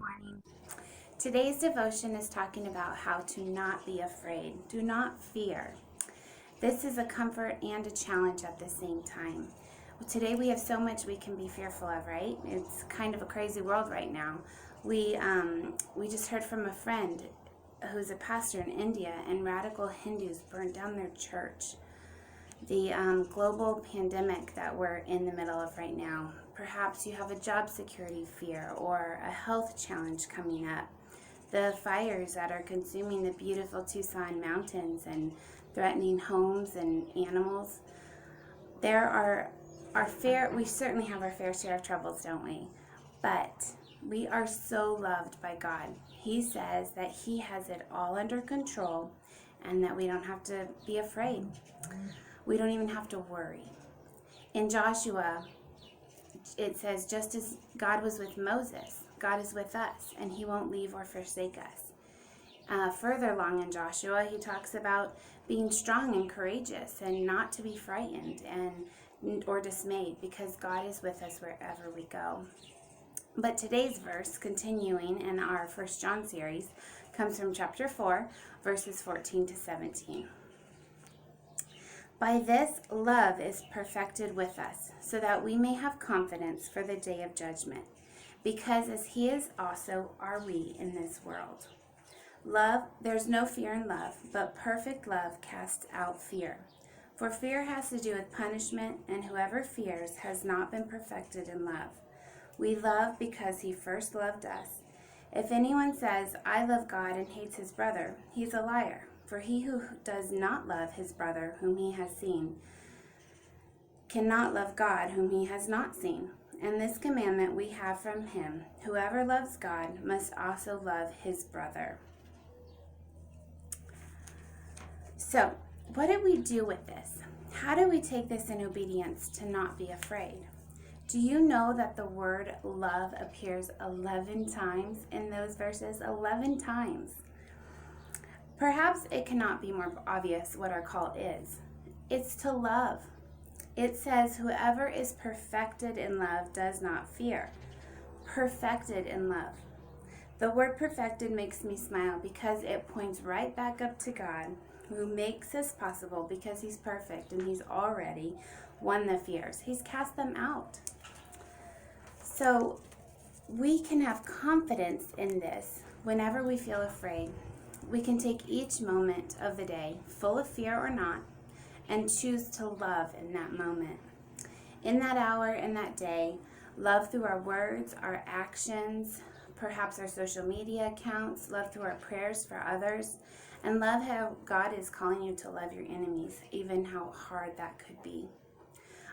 morning. Today's devotion is talking about how to not be afraid. Do not fear. This is a comfort and a challenge at the same time. Today we have so much we can be fearful of, right? It's kind of a crazy world right now. We just heard from a friend who's a pastor in India, and radical Hindus burned down their church. The global pandemic that we're in the middle of right now. Perhaps you have a job security fear or a health challenge coming up. The fires that are consuming the beautiful Tucson mountains and threatening homes and animals. We certainly have our fair share of troubles, don't we? But we are so loved by God. He says that He has it all under control and that we don't have to be afraid. We don't even have to worry. In Joshua, it says, just as God was with Moses, God is with us, and He won't leave or forsake us. Further along in Joshua, he talks about being strong and courageous and not to be frightened or dismayed, because God is with us wherever we go. But today's verse, continuing in our 1 John series, comes from chapter 4, verses 14 to 17. By this, love is perfected with us, so that we may have confidence for the day of judgment. Because as He is, also are we in this world. There's no fear in love, but perfect love casts out fear. For fear has to do with punishment, and whoever fears has not been perfected in love. We love because He first loved us. If anyone says, I love God, and hates his brother, he's a liar. For he who does not love his brother whom he has seen cannot love God whom he has not seen. And this commandment we have from Him: whoever loves God must also love his brother. So, what do we do with this? How do we take this in obedience to not be afraid? Do you know that the word love appears 11 times in those verses? 11 times. Perhaps it cannot be more obvious what our call is. It's to love. It says, whoever is perfected in love does not fear. Perfected in love. The word perfected makes me smile because it points right back up to God, who makes this possible because He's perfect and He's already won the fears. He's cast them out. So we can have confidence in this whenever we feel afraid. We can take each moment of the day, full of fear or not, and choose to love in that moment. In that hour, in that day, love through our words, our actions, perhaps our social media accounts, love through our prayers for others, and love how God is calling you to love your enemies, even how hard that could be.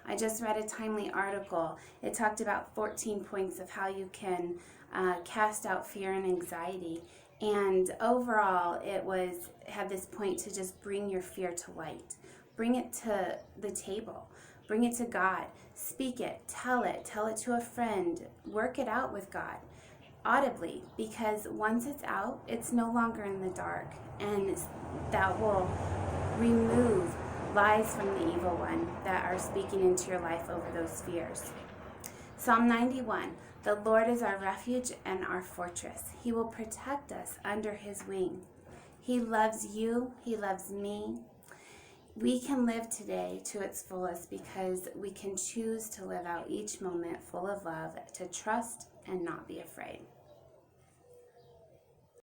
I just read a timely article. It talked about 14 points of how you can cast out fear and anxiety. And overall, it had this point to just bring your fear to light. Bring it to the table. Bring it to God. Speak it. Tell it to a friend. Work it out with God audibly, because once it's out, it's no longer in the dark, and that will remove lies from the evil one that are speaking into your life over those fears. Psalm 91, the Lord is our refuge and our fortress. He will protect us under His wing. He loves you. He loves me. We can live today to its fullest because we can choose to live out each moment full of love, to trust and not be afraid.